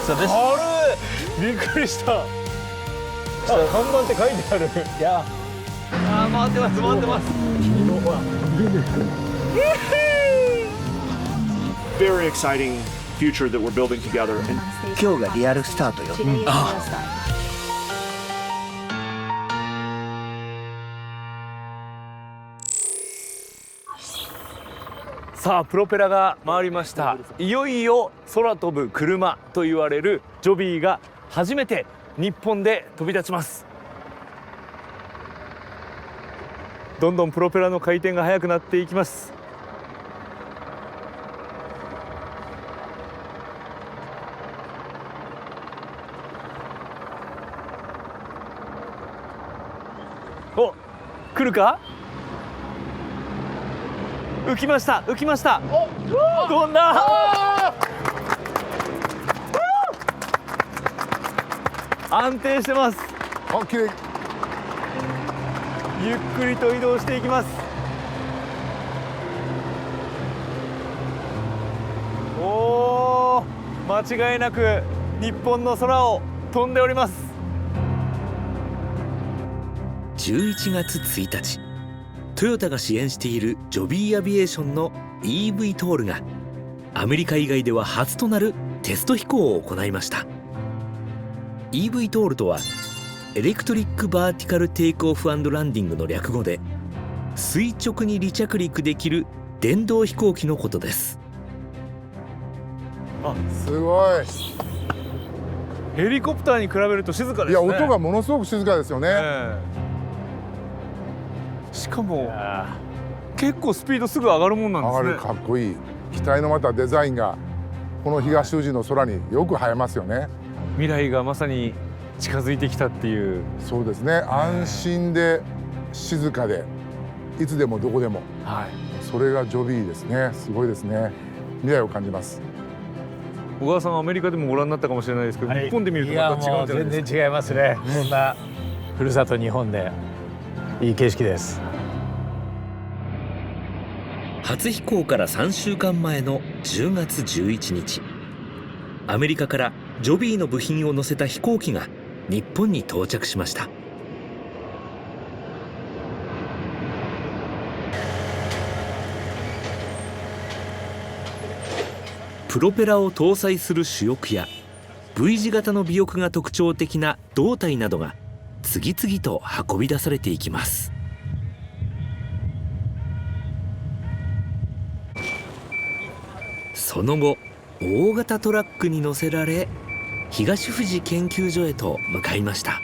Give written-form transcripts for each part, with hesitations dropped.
So this. 軽い。びっくりした。あ、看板って書いてある。いや。あ、回ってます回ってます。Very exciting future that we're building together. And 今日がリアルスタートよ。さあプロペラが回りました。いよいよ空飛ぶ車と言われるジョビーが初めて日本で飛び立ちます。どんどんプロペラの回転が速くなっていきます。お、来るか？浮きました浮きました。飛んだ。安定してます。あ、綺麗。ゆっくりと移動していきます。おー、間違いなく日本の空を飛んでおります。11月1日、トヨタが支援しているジョビーアビエーションの EV トールがアメリカ以外では初となるテスト飛行を行いました。 EV トールとはエレクトリックバーティカルテイクオフ&ランディングの略語で、垂直に離着陸できる電動飛行機のことです。あ、すごい。ヘリコプターに比べると静かですね。いや、音がものすごく静かですよね。しかも結構スピードすぐ上がるもんなんですね。上がる、かっこいい。機体のまたデザインがこの東宇治の空によく映えますよね。未来がまさに近づいてきたっていう。そうですね。安心で静かでいつでもどこでも、はい、それがジョビーですね。すごいですね。未来を感じます。小川さんはアメリカでもご覧になったかもしれないですけど、はい、日本で見るとまた違うんじゃないですか。全然違いますね。こんなふるさと日本でいい景色です。初飛行から3週間前の10月11日、アメリカからジョビーの部品を載せた飛行機が日本に到着しました。プロペラを搭載する主翼や V 字型の尾翼が特徴的な胴体などが次々と運び出されていきます。その後、大型トラックに乗せられ東富士研究所へと向かいました。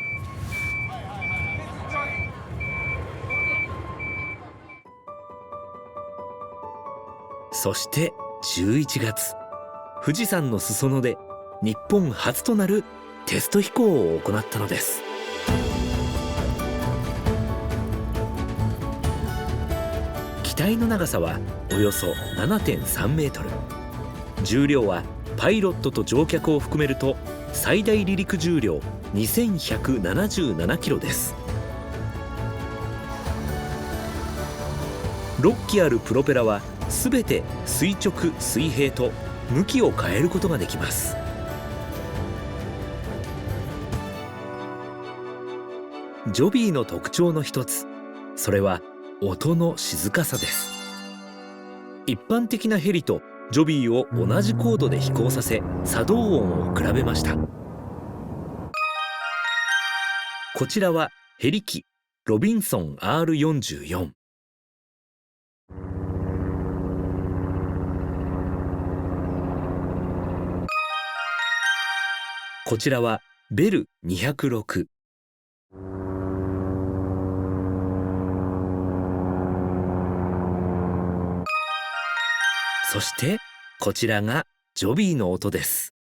そして11月、富士山の裾野で日本初となるテスト飛行を行ったのです。機体の長さはおよそ 7.3 メートル、重量はパイロットと乗客を含めると最大離陸重量2177キロです。6機あるプロペラはすべて垂直水平と向きを変えることができます。ジョビーの特徴の一つ、それは音の静かさです。一般的なヘリとジョビーを同じ高度で飛行させ、作動音を比べました。こちらはヘリ機ロビンソン R44。こちらはベル206。そしてこちらがジョビーの音です。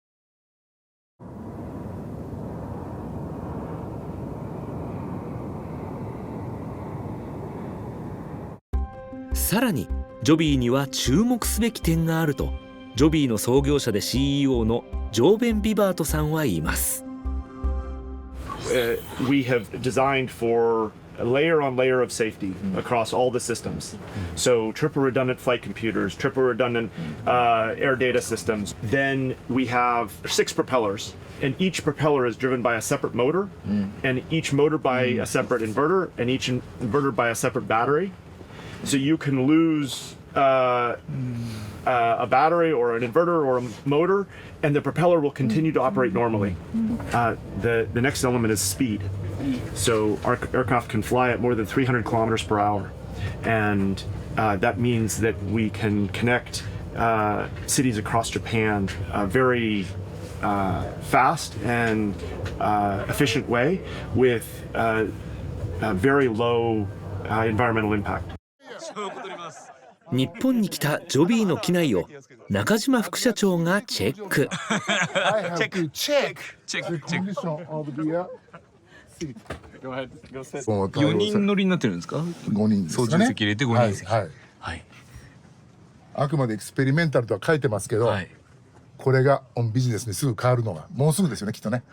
さらにジョビーには注目すべき点があると、ジョビーの創業者で CEO のジョーベン・ビバートさんは言います。We have designed for layer on layer of safety across all the systems. So triple redundant flight computers, triple redundant air data systems. Then we have 6 propellers, and each propeller is driven by a separate motor, and each motor by a separate inverter, and each inverter by a separate battery. So you can lose a battery or an inverter or a motor, and the propeller will continue to operate normally. The next element is speed. So our aircraft can fly at more than 300 kilometers per hour, and that means that we can connect cities across Japan very fast and efficient way with very low environmental impact. 日本に来たジョビーの機内を中島副社長がチェック。チェックチェックチェックチェック。4人乗りになってるんですか5人ですかね。操縦席入れて5人席。はい。はい。あくまでエクスペリメンタルとは書いてますけど、はい、これがビジネスにすぐ変わるのがもうすぐですよね、きっとね。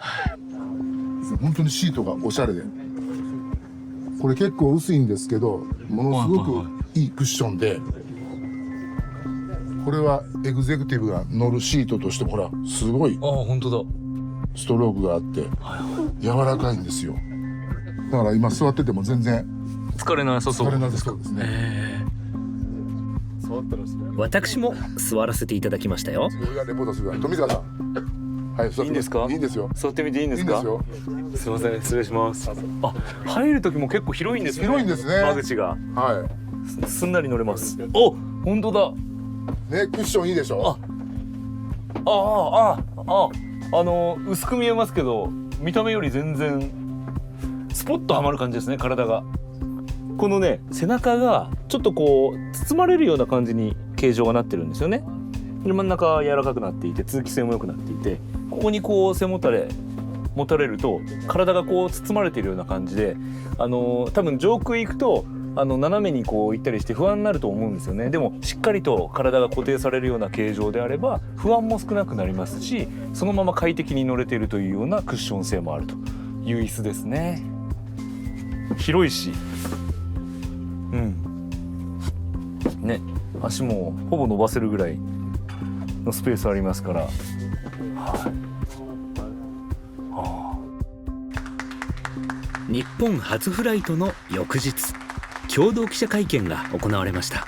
本当にシートがおしゃれで、これ結構薄いんですけど、ものすごくいいクッションで、これはエグゼクティブが乗るシートとしてもほらすごい本当だストロークがあって柔らかいんですよ。だから今座ってても全然疲れなさそう。疲れなさそうですね。私も座らせていただきましたよ。俺がレポートするから富澤さん、はい、いいんですか？いいんですよ。座ってみていいんですか？いいんですよ。すいません、失礼します。あ、入る時も結構広いんですね。広いんですね。間口が。はすんなり乗れます。お、本当だ。ね、クッションいいでしょ。薄く見えますけど、見た目より全然スポッとはまる感じですね、体が。このね、背中がちょっとこう包まれるような感じに形状がなってるんですよね。で、真ん中は柔らかくなっていて、通気性も良くなっていて、ここにこう背もたれ持たれると体がこう包まれているような感じで、多分上空行くと斜めにこう行ったりして不安になると思うんですよね。でもしっかりと体が固定されるような形状であれば不安も少なくなりますし、そのまま快適に乗れているというようなクッション性もあるという椅子ですね。広いし、ね、足もほぼ伸ばせるぐらいのスペースありますから、日本初フライトの翌日、共同記者会見が行われました。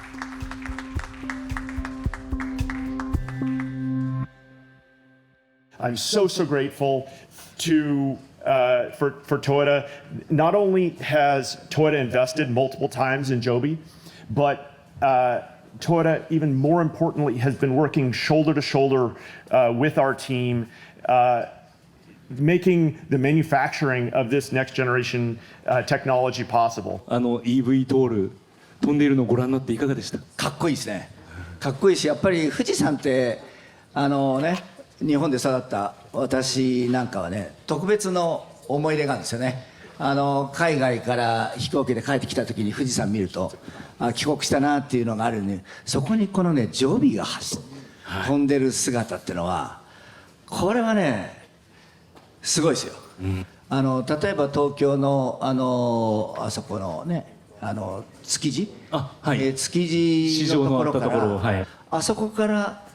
I'm so grateful to for Toyota. Not only has Toyota invested multiple times in Joby, but Toyota, even more importantly, has been working shoulder to shoulder with our team, making the manufacturing of this next generation technology possible. EV トール飛んでいるのをご覧になっていかがでした？かっこいいですね。かっこいいし、やっぱり富士山って日本で育った私なんかはね、特別の思い入れがあるんですよね。海外から飛行機で帰ってきた時に富士山見ると帰国したなっていうのがあるんで、そこにこのねジョビーが飛んでる姿っていうのは、これはねすごいですよ。例えば東京のあそこのね築地、築地のところから、あそこから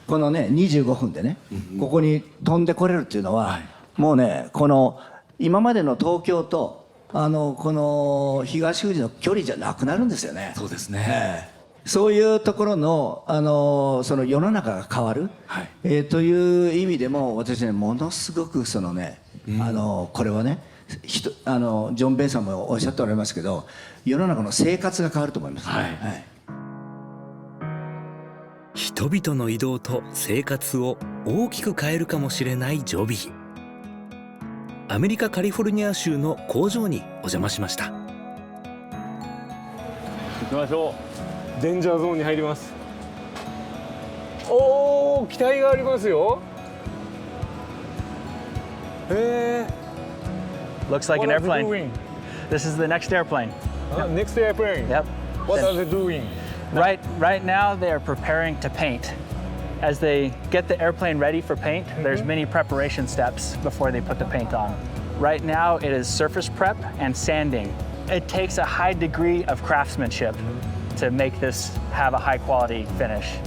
このね25分でね、ここに飛んでこれるっていうのは、もうねこの今までの東京とこの東富士の距離じゃなくなるんですよね。そうですね。そういうところのその世の中が変わる、という意味でも私ねものすごくそのね、これはねジョン・ベンさんもおっしゃっておられますけど、世の中の生活が変わると思います、人々の移動と生活を大きく変えるかもしれないジョビー。アメリカカリフォルニア州の工場にお邪魔しました。行きましょう。デンジャーゾーンに入ります。おー、機体がありますよ。Looks like an airplane. This is the next airplane. Next airplane. Yep. What are they doing? Right now they are preparing to paint. As they get the airplane ready for paint, there's many preparation steps before they put the paint on. Right now it is surface prep and sanding It takes a high degree of craftsmanship to make this have a high quality finish.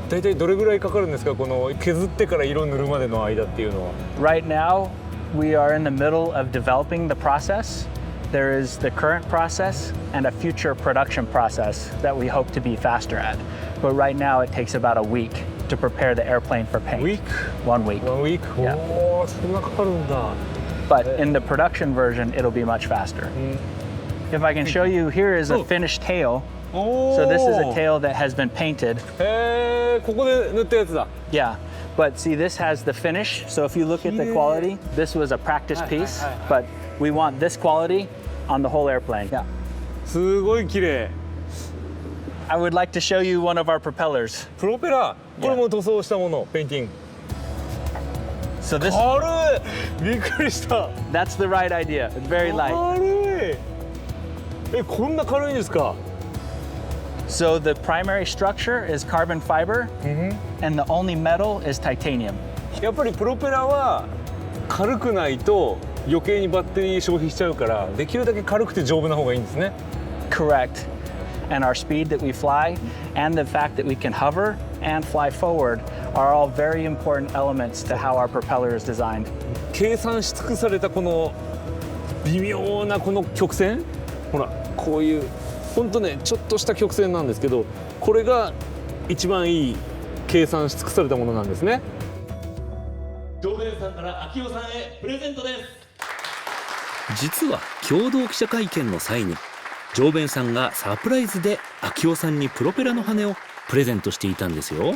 大体どれぐらいかかるんですか、この削ってから色塗るまでの間っていうのは。 Right now, we are in the middle of developing the process. There is the current process and a future production process that we hope to be faster at. But right now, it takes about a week to prepare the airplane for paint. Week? 1 week. 1 week? Yeah. おお、そんなかかるんだ。 But in the production version, it'll be much faster. If I can show you, here is a finished tail. おお。 So this is a tail that has been painted. へえ、ここで塗ったやつだ。 Yeah. But see, this has the finish. So if you look at the quality, this was a practice piece. But we want this quality on the whole airplane. Yeah. すごい綺麗。 I would like to show you one of our propellers. プロペラ、これも塗装したもの、ペインティング。 So this, 軽い。びっくりした。 that's the right idea. It's very light. 軽い。え、こんな軽いんですか。 So the primary structure is carbon fiber, and the only metal is titanium. やっぱりプロペラは軽くないと余計にバッテリー消費しちゃうから、できるだけ軽くて丈夫な方がいいんですね。 Correct. And our speed that we fly, and the fact that we can hover and fly forward, are all very important elements to how our propeller is designed. 計算し尽くされたこの微妙なこの曲線、ほらこういう本当ねちょっとした曲線なんですけど、これが一番いい計算し尽くされたものなんですね。常連さんから秋代さんへプレゼントです。実は共同記者会見の際に常弁さんがサプライズで秋代さんにプロペラの羽をプレゼントしていたんですよ。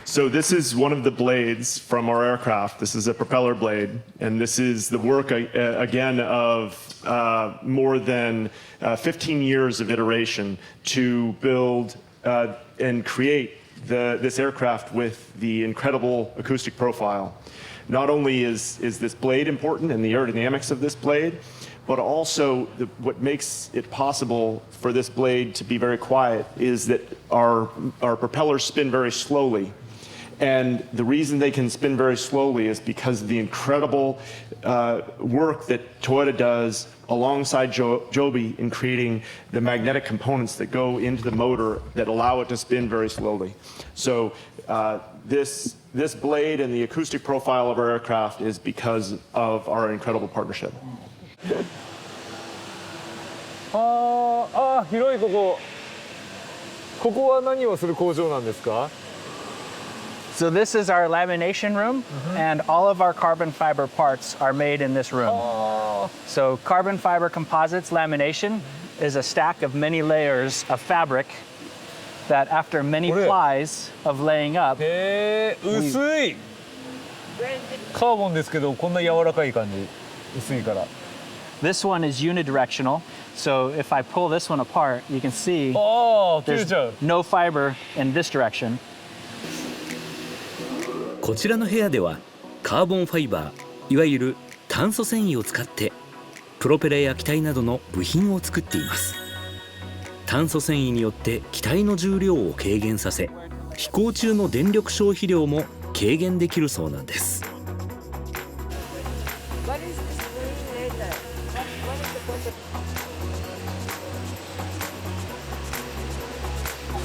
So this is one of the blades from our aircraft. This is a propeller blade, and this is the work again of more than 15 years of iteration to build and create this aircraft with the incredible acoustic profile. Not only is this blade important and the aerodynamics of this blade, but also what makes it possible for this blade to be very quiet is that our propellers spin very slowly. And the reason they can spin very slowly is because of the incredible work that Toyota does alongside Joby in creating the magnetic components that go into the motor that allow it to spin very slowly. So this blade and the acoustic profile of our aircraft is because of our incredible partnership. ああ、広いここ。ここは何をする工場なんですか？ So this is our lamination room, and all of our carbon fiber parts are made in this room. So carbon fiber composites lamination is a stack of many layers of fabric that after many plies of laying up, へえ、薄い。カーボンですけどこんな柔らかい感じ。薄いから。 this one is unidirectional. So if I pull this one apart, you can see ああ、切れ there's ちゃう。 no fiber in this direction. こちらの部屋ではカーボンファイバー、いわゆる炭素繊維を使ってプロペラや機体などの部品を作っています。炭素繊維によって機体の重量を軽減させ、飛行中の電力消費量も軽減できるそうなんです。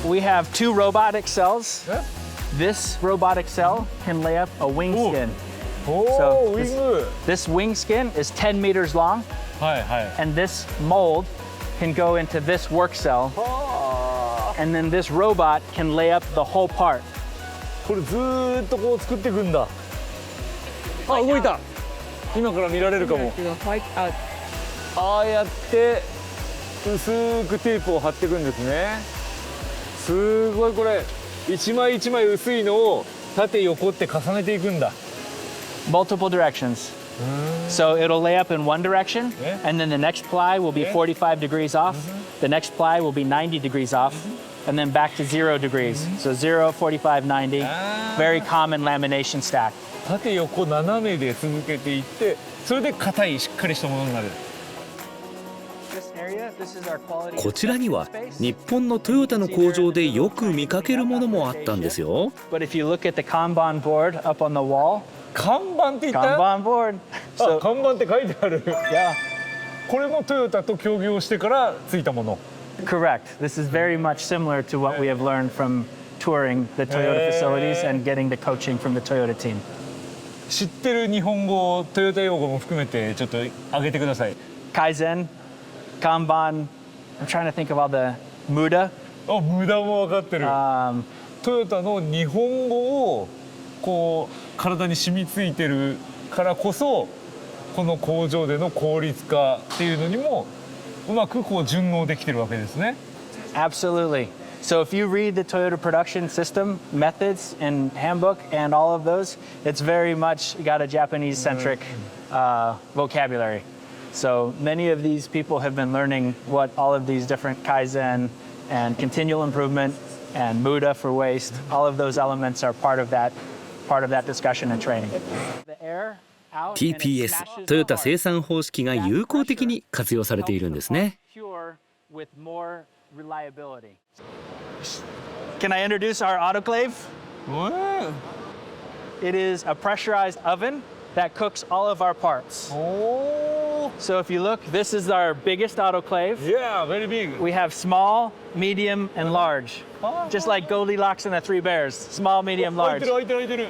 We have two robotic cells. This robotic cell can lay up a wing skin. お So お、ウィング。 This wing skin is 10 meters long, はいはい。 and this mold can go into this work cell, and then this robot can lay up the whole part. これずーっとこう作っていくんだ。あ、動いた。今から見られるかも。ああやって薄くテープを貼っていくんですね。すごいこれ一枚一枚薄いのを縦横って重ねていくんだ。 Multiple directions. So it'll lay up in one direction, and then the next ply will be 45 degrees off. The next ply will be 90 degrees off, and then back to 0 degrees. So 0, 45, 90. Very common lamination stack. 縦横斜めで続けていって、それで硬いしっかりしたものになる。 This area, this is our quality こちらには日本のトヨタの工場でよく見かけるものもあったんですよ。 But if you look at the Kanban board up on the wall, 看板って言った？ Kanban board. あ、看板って書いてある。 Yeah. これもトヨタと協業してからついたもの。 Correct. This is very much similar to what we have learned from touring the Toyota facilities and getting the coaching from the Toyota team. 知ってる日本語、トヨタ用語も含めてちょっと上げてください。 Kaizen, Kanban, I'm trying to think of all the Muda. あ、無駄も分かってる。 Um, トヨタの日本語をこう体に染みついてるからこそ、この工場での効率化っていうのにもうまくこう順応できてるわけですね。 Absolutely. So if you read the Toyota production system methods and handbook and all of those, it's very much got a Japanese-centric vocabulary. So many of these people have been learning what all of these different Kaizen and continual improvement and Muda for waste, all of those elements are part of that discussion and training. The air out and it TPS smashes トヨタ the 生産方式が有効的に活用されているんですね。 Pure with more reliability. Can I introduce our autoclave? It is a pressurized oven that cooks all of our parts. おー、 So if you look, this is our biggest autoclave. Yeah, very big. We have small, medium, and large. Just like Goldilocks and the Three Bears. Small, medium, 開い large. てる開いてる開いてる。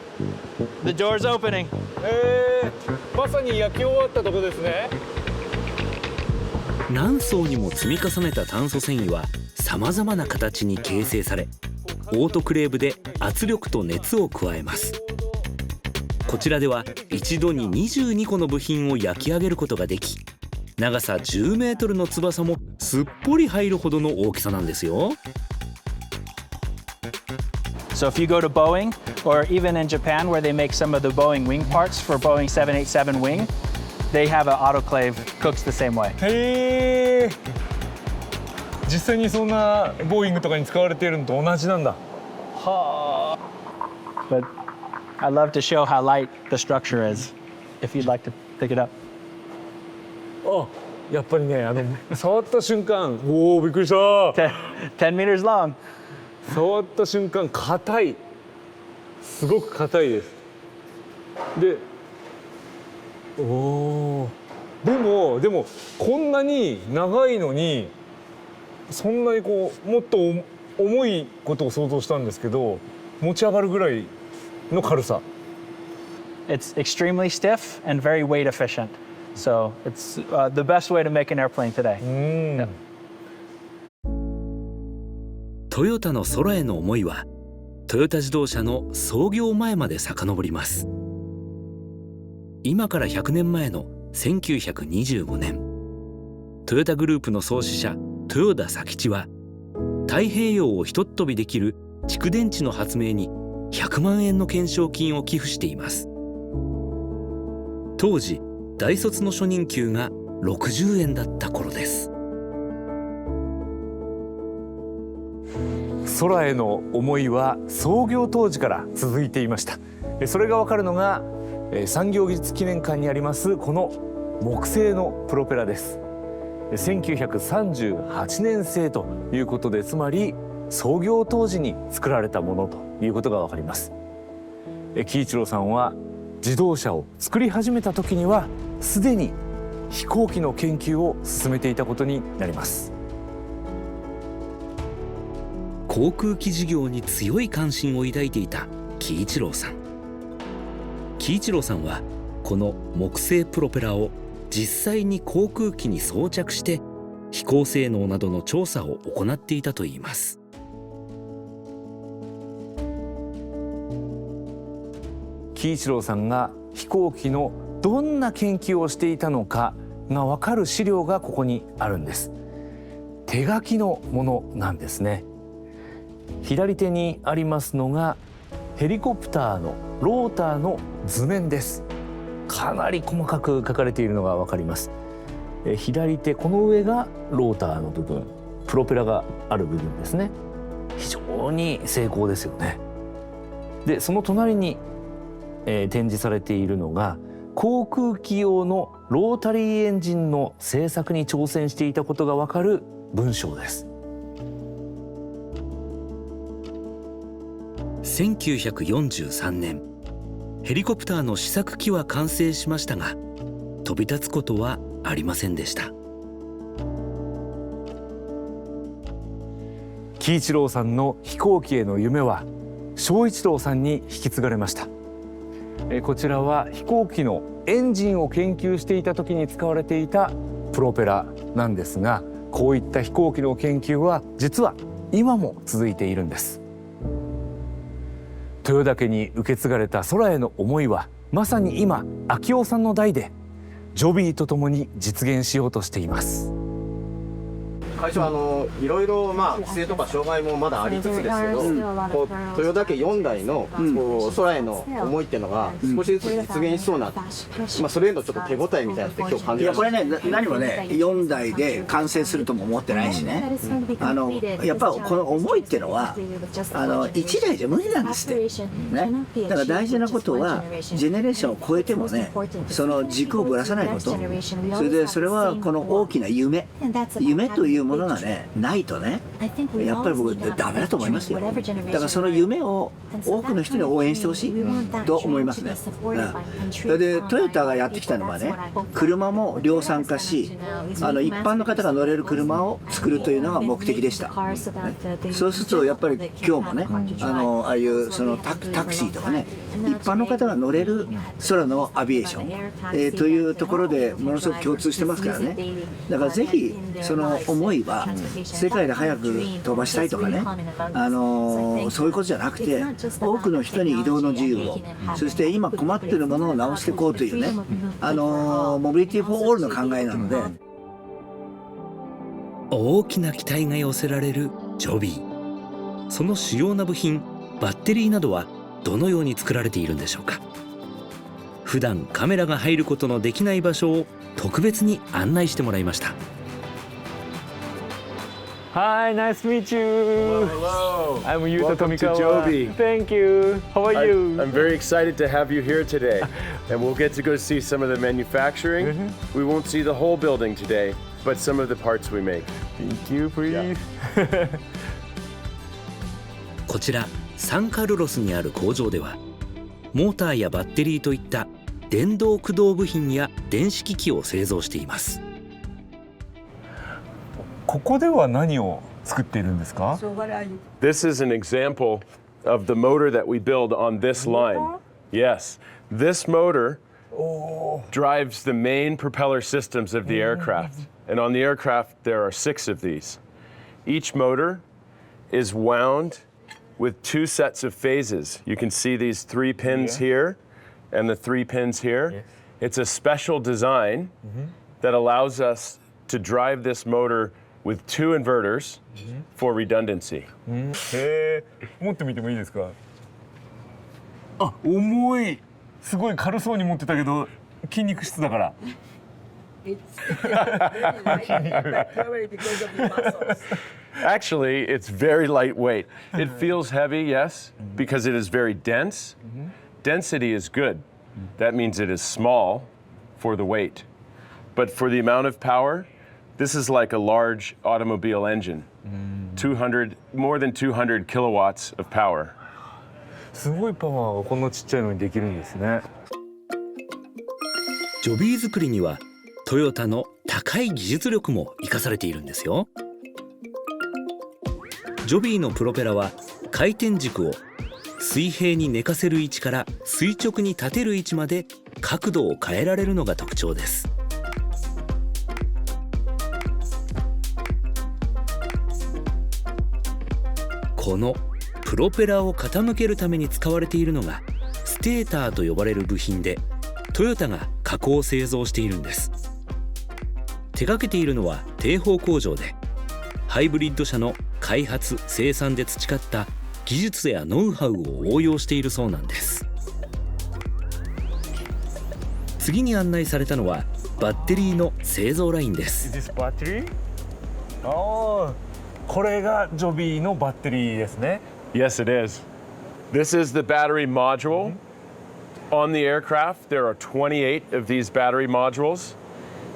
The door's opening. まさに焼き終わったとこですね。何層にも積み重ねた炭素繊維はさまざまな形に形成され、オートクレーブで圧力と熱を加えます。こちらでは一度に22個の部品を焼き上げることができ、長さ10メートルの翼もすっぽり入るほどの大きさなんですよ。 So if you go to Boeing, or even in Japan where they make some of the Boeing wing parts for Boeing 787 wing, they have an autoclave cooks the same way. へえ。実際にそんなボーイングとかに使われているのと同じなんだ。はあ。 But I love to show how light the structure is, if you'd like to pick it up. あ、やっぱりね、触った瞬間、おお、びっくりした。 10 meters long. 触った瞬間、硬い。すごく硬いです。で、おお。でもこんなに長いのに、そんなにこうもっと重いことを想像したんですけど、持ち上がるぐらいの軽さ。 It's extremely stiff and very weight efficient. So it's the best way to make an airplane today. トヨタの空への思いはトヨタ自動車の創業前まで遡ります。今から100年前の1925年、トヨタグループの創始者豊田佐吉は太平洋をひとっ飛びできる蓄電池の発明に100万円の懸賞金を寄付しています。当時大卒の初任給が60円だった頃です。空への思いは創業当時から続いていました。それがわかるのが産業技術記念館にありますこの木製のプロペラです。1938年製ということで、つまり創業当時に作られたものということがわかります。喜一郎さんは自動車を作り始めた時にはすでに飛行機の研究を進めていたことになります。航空機事業に強い関心を抱いていた喜一郎さん。喜一郎さんはこの木製プロペラを実際に航空機に装着して飛行性能などの調査を行っていたといいます。喜一郎さんが飛行機のどんな研究をしていたのかが分かる資料がここにあるんです。手書きのものなんですね。左手にありますのがヘリコプターのローターの図面です。かなり細かく書かれているのが分かります。左手、この上がローターの部分、プロペラがある部分ですね。非常に精巧ですよね。でその隣に、展示されているのが航空機用のロータリーエンジンの製作に挑戦していたことが分かる文章です。1943年、ヘリコプターの試作機は完成しましたが飛び立つことはありませんでした。喜一郎さんの飛行機への夢は正一郎さんに引き継がれました。こちらは飛行機のエンジンを研究していた時に使われていたプロペラなんですが、こういった飛行機の研究は実は今も続いているんです。豊田家に受け継がれた空への思いはまさに今昭夫さんの代でジョビーとともに実現しようとしています。会社はいろいろ規制とか障害もまだありつつですけど、こう豊田家4代のこう空への思いっていうのが少しずつ実現しそうな、それへのちょっと手応えみたいなのって今日感じました。いやこれね何もね4代で完成するとも思ってないしね、やっぱこの思いっていうのは1代じゃ無理なんですってね。だから大事なことはジェネレーションを超えてもねその軸をぶらさないこと、それでそれはこの大きな夢というものがねないとねやっぱり僕ダメだと思いますよ。だからその夢を多くの人に応援してほしいと思いますね。それでトヨタがやってきたのはね車も量産化し一般の方が乗れる車を作るというのが目的でした。そうするとやっぱり今日もねああいうそのタクシーとかね一般の方が乗れる空のアビエーション、というところでものすごく共通してますからね。だからぜひその思いは世界で早く飛ばしたいとかねそういうことじゃなくて多くの人に移動の自由を、そして今困っているものを直していこうというねモビリティ・フォー・オールの考えなので、大きな期待が寄せられるジョビー。その主要な部品バッテリーなどはどのように作られているんでしょうか。普段カメラが入ることのできない場所を特別に案内してもらいました。Hi, nice to meet you. Hello. I'm Yuta Welcome to Tomikawa. Joby. Thank you. How are you? I'm very excited to have you here today. And we'll get to go see some of the manufacturing. We won't see the whole building today, but some of the parts we make. Thank you, please. こちらサンカルロスにある工場ではモーターやバッテリーといった電動駆動部品や電子機器を製造しています。ここでは何を作っているんですか？ This is an example of the motor that we build on this line. Yes, this motor drives the main propeller systems of the aircraft. And on the aircraft, there are 6 of these. Each motor is wound with 2 sets of phases. You can see these 3 pins here and the 3 pins here. It's a special design that allows us to drive this motor with 2 inverters for redundancy. 持ってみてもいいですか？あ、重い。すごい軽そうに持ってたけど筋肉質だから。Actually, it's very lightweight. It feels heavy, yes, because it is very dense. Density is good. That means it is small for the weight. But for the amount of power, this is like a large automobile engine. More than 200 kilowatts of power. すごいパワーがこんなちっちゃいのにできるんですね。ジョビー作りにはトヨタの高い技術力も生かされているんですよ。ジョビーのプロペラは回転軸を水平に寝かせる位置から垂直に立てる位置まで角度を変えられるのが特徴です。このプロペラを傾けるために使われているのがステーターと呼ばれる部品でトヨタが加工製造しているんです。手掛けているのは帝宝工場でハイブリッド車の開発生産で培った技術やノウハウを応用しているそうなんです。次に案内されたのはバッテリーの製造ラインです。これがジョビーのバッテリーですね。Yes, it is. This is the battery module. On the aircraft, there are 28 of these battery modules.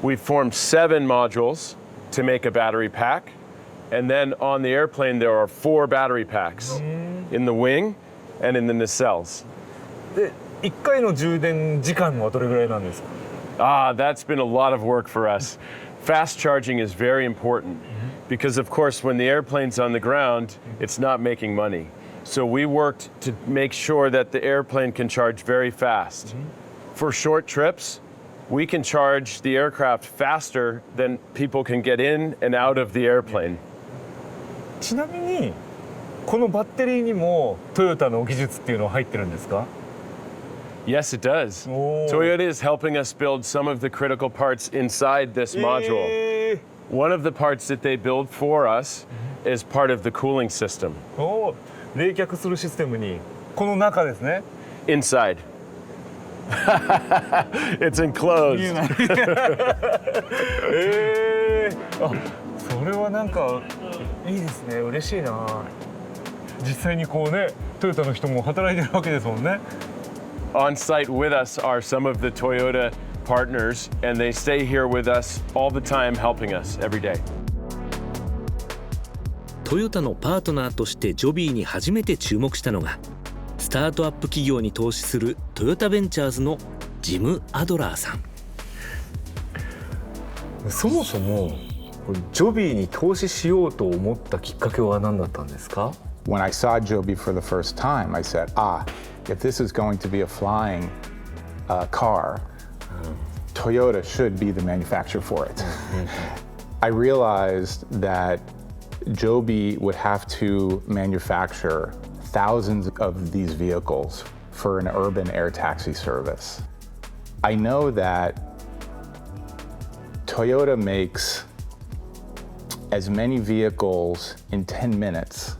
We formed 7 modules to make a battery pack. And then on the airplane, there are 4 battery packs in the wing and in the nacelles. で、1回の充電時間はどれぐらいなんですか？ That's been a lot of work for us. Fast charging is very important because of course when the airplane's on the ground, it's not making money. So we worked to make sure that the airplane can charge very fast. For short trips, we can charge the aircraft faster than people can get in and out of the airplane. ちなみにこのバッテリーにもトヨタの技術っていうのは入ってるんですか？ Yes, it does. Toyota is helping us build some of the critical parts inside this module. One of the parts that they build for us is part of the cooling system. 冷却するシステムにこの中ですね。 Inside. It's enclosed. あ、それはなんかいいですね。嬉しいな。実際にこうね、トヨタの人も働いてるわけですもんね。On site with us are some of the Toyota partners, and they stay here with us all the time, helping us every day. トヨタのパートナーとしてジョビーに初めて注目したのが、スタートアップ企業に投資するトヨタベンチャーズのジム・アドラーさん。そもそもジョビーに投資しようと思ったきっかけは何だったんですか？ When I saw Joby for the first time, I said, if this is going to be a flying car, Toyota should be the manufacturer for it. I realized that Joby would have to manufacture thousands of these vehicles for an urban air taxi service. I know that Toyota makes as many vehicles in 10 minutes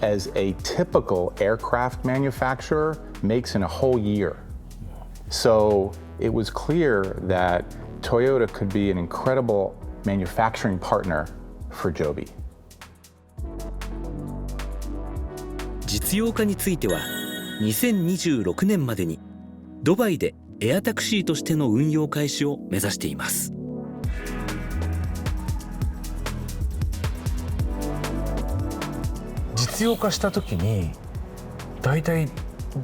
as a typical aircraft manufacturer makes in a whole year. So it was clear that Toyota could be an incredible manufacturing partner for Joby. 実用化については2026年までにドバイでエアタクシーとしての運用開始を目指しています。実用化した時にだいたい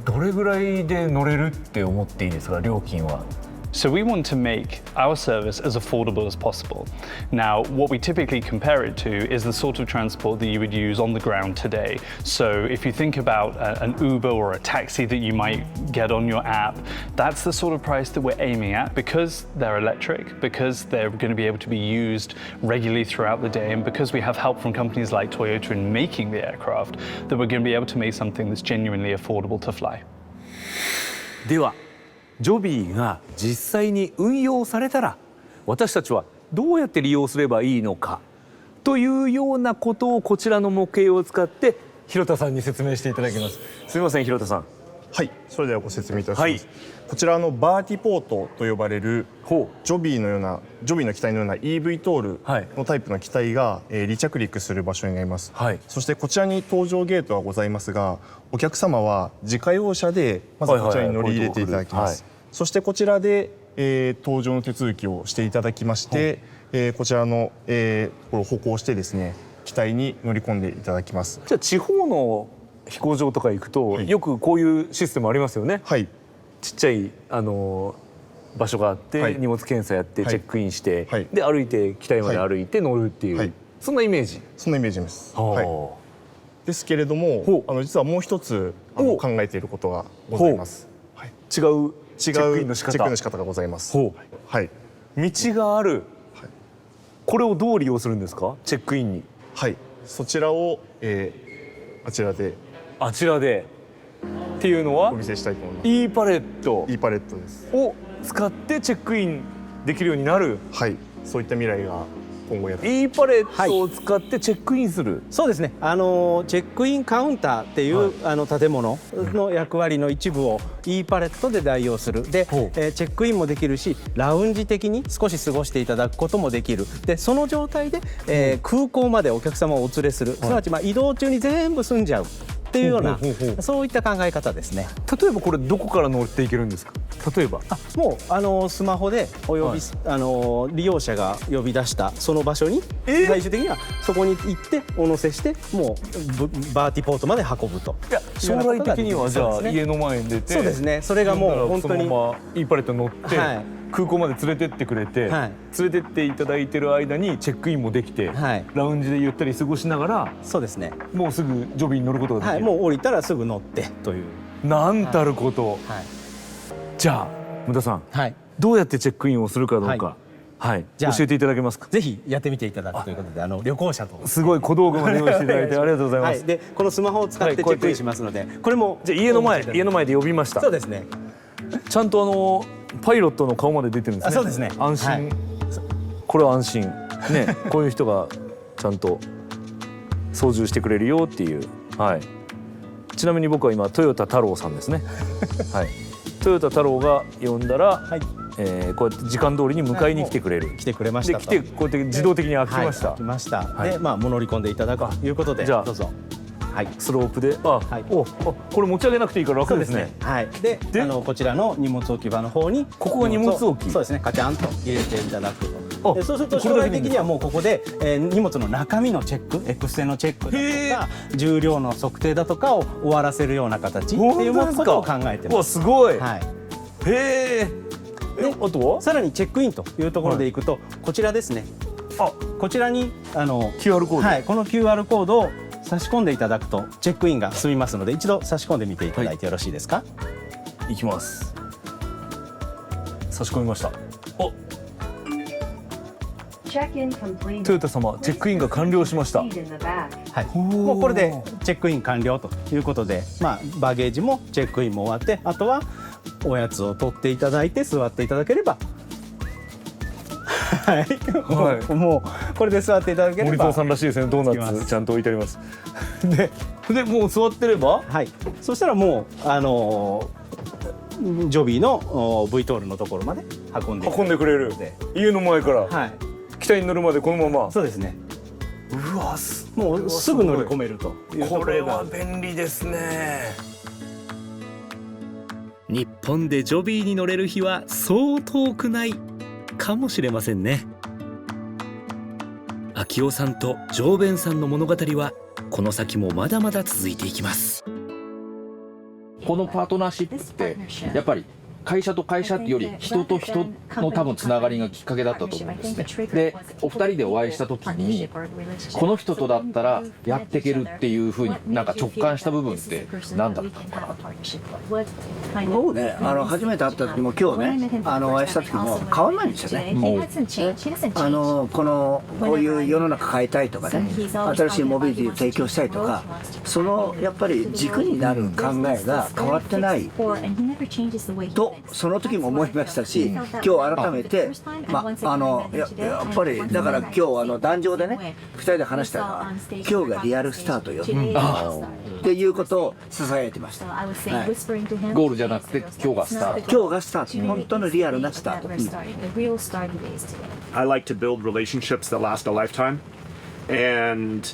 どれぐらいで乗れるって思っていいですか？料金は。 So we want to make our service as affordable as possible. Now, what we typically compare it to is the sort of transport that you would use on the ground today. So if you think about an Uber or a taxi that you might get on your app, that's the sort of price that we're aiming at because they're electric, because they're going to be able to be used regularly throughout the day, and because we have help from companies like Toyota in making the aircraft, that we're going to be able to make something that's genuinely affordable to fly. ではジョビーが実際に運用されたら私たちはどうやって利用すればいいのかというようなことをこちらの模型を使って広田さんに説明していただきます。すみません広田さん。はい、それではご説明いたします。こちらのバーティポートと呼ばれるジョビーの機体のような EV トールのタイプの機体が離着陸する場所になります。そしてこちらに搭乗ゲートはございますが、お客様は自家用車でまずこちらに乗り入れていただきます。そしてこちらで搭乗の手続きをしていただきまして、こちらのこれを歩行してですね、機体に乗り込んでいただきます。じゃあ地方の飛行場とか行くと、よくこういうシステムありますよね。はい。ちっちゃい場所があって、荷物検査やってチェックインして、で歩いて機体まで歩いて乗るっていう、そんなイメージ。そんなイメージです。はい。ですけれども、実はもう一つ考えていることがございます。違うチェックインの仕方がございます。はい。道がある。これをどう利用するんですか？チェックインに。はい。そちらをあちらでっていうのはお見せしたいと思います。Eパレット。Eパレットです。を使ってチェックインできるようになる。はい。そういった未来が今後やって。Eパレットを使ってチェックインする。そうですね。チェックインカウンターっていう、建物の役割の一部を E パレットで代用する。で、チェックインもできるし、ラウンジ的に少し過ごしていただくこともできる。で、その状態で、空港までお客様をお連れする。すなわち移動中に全部済んじゃう。っていうようなそういった考え方ですね。例えばこれどこから乗っていけるんですか？例えばもうスマホでお呼び、利用者が呼び出したその場所に、最終的にはそこに行ってお乗せしてもうバーティポートまで運ぶと。将来的にはじゃあ家の前に出て、そうですね。それがもう本当にそのままEパレット乗って、空港まで連れてってくれて、連れてっていただいてる間にチェックインもできて、ラウンジでゆったり過ごしながら、そうですね、もうすぐジョビーに乗ることができる。もう降りたらすぐ乗ってという。なんたること。じゃあムダさん、どうやってチェックインをするかどうか、教えていただけますか。ぜひやってみていただくということで、旅行者とすごい小道具まで用意していただいてありがとうございます。でこのスマホを使ってチェックインしますので、これもじゃあ家の前で呼びました。そうですね。ちゃんとパイロットの顔まで出てるんですね。そうですね。安心。これは安心ね。こういう人がちゃんと操縦してくれるよっていう。ちなみに僕は今豊田太郎さんですね。豊田太郎が呼んだら、こうやって時間通りに迎えに来てくれる。来てくれました。で来てこうやって自動的に開きました。開きました。で乗り込んでいただくということで、じゃあどうぞ。スロープで、これ持ち上げなくていいから楽ですね。でこちらの荷物置き場の方に、ここが荷物置き。そうですね。カチャンと入れていただく。そうすると将来的にはもうここで荷物の中身のチェック、X線のチェックだとか重量の測定だとかを終わらせるような形っていうことを考えてます。すごい。へえ。あとはさらにチェックインというところでいくと、こちらですね。こちらにQR コード。この QR コードを差し込んでいただくとチェックインが済みますので、一度差し込んでみていただいてよろしいですか。いきます。差し込みました。トヨタ様、チェックインが完了しました。もうこれでチェックイン完了ということで、バゲージもチェックインも終わって、あとはおやつを取っていただいて座っていただければ、もうこれで座っていただければ。森蔵さんらしいですね。ドーナツちゃんと置いてあります。でもう座ってれば、そしたらもうジョビーの V トールのところまで運んでくれる。家の前から、機体に乗るまでこのまま。そうですね。うわ、もうすぐ乗り込めるというところが。これは便利ですね。日本でジョビーに乗れる日はそう遠くないかもしれませんね。秋夫さんとジョーベンさんの物語はこの先もまだまだ続いていきます。このパートナーシップってやっぱり会社と会社っていうより人と人の多分つながりがきっかけだったと思うんですね。でお二人でお会いした時にこの人とだったらやっていけるっていうふうになんか直感した部分って何だったのかなと。僕ね初めて会った時も今日ねお会いした時も変わんないんですよね。こういう世の中変えたいとかね、新しいモビリティを提供したいとか、そのやっぱり軸になる考えが変わってないとその時も思いましたし、今日改めてやっぱりだから今日壇上でね2人で話したのは今日がリアルスタートよっていうことを囁いてました。ゴールじゃなくて今日がスタート。今日がスタート。本当のリアルなスタート。I like to build relationships that last a lifetime, and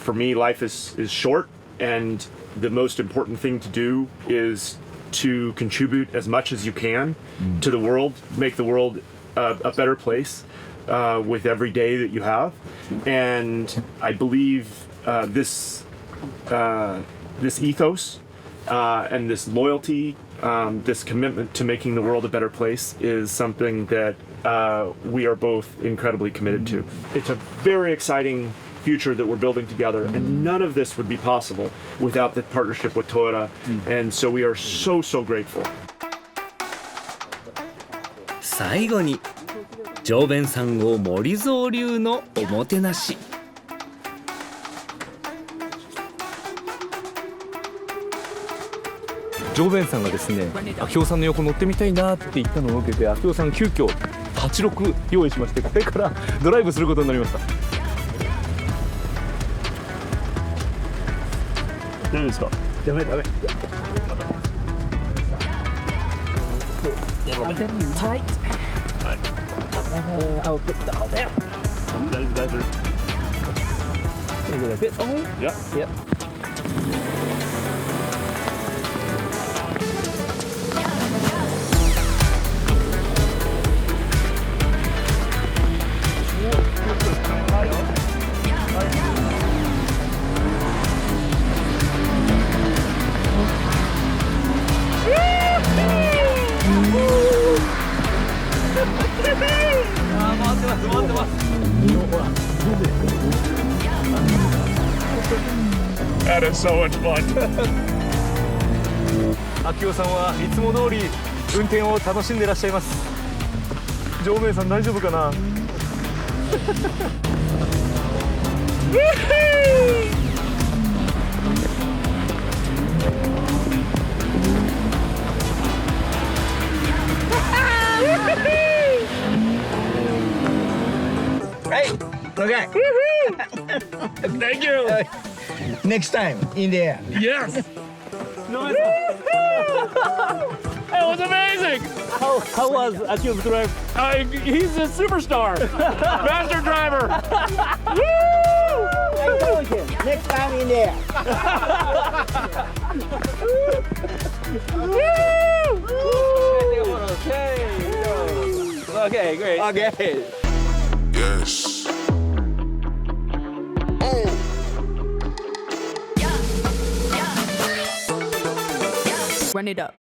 for me, life is short, and the most important thing to do is to contribute as much as you can to the world, make the world a better place with every day that you have. And I believe this ethos and this loyalty, this commitment to making the world a better place is something that we are both incredibly committed to. It's a very exciting future that we're building together, and none of this would be possible without the partnership with Toyota, and so we are so grateful. 最後にジョーベンさんを森蔵流のおもてなし。ジョーベンさんがですね、秋夫さんの横乗ってみたいなって言ったのを受けて、秋夫さん急遽86用意しまして、これからドライブすることになりました。大丈夫ですか？ダメ。That is so much fun. 秋夫さんはいつも通り運転を楽しんでいらっしゃいます。常明さん大丈夫かな。Hey, okay. Thank you. Next time in the air. Yes. It was amazing. How was Akio's drive? He's a superstar. Master driver. Next time in the air. Okay, great. Okay. Yes. Run it up.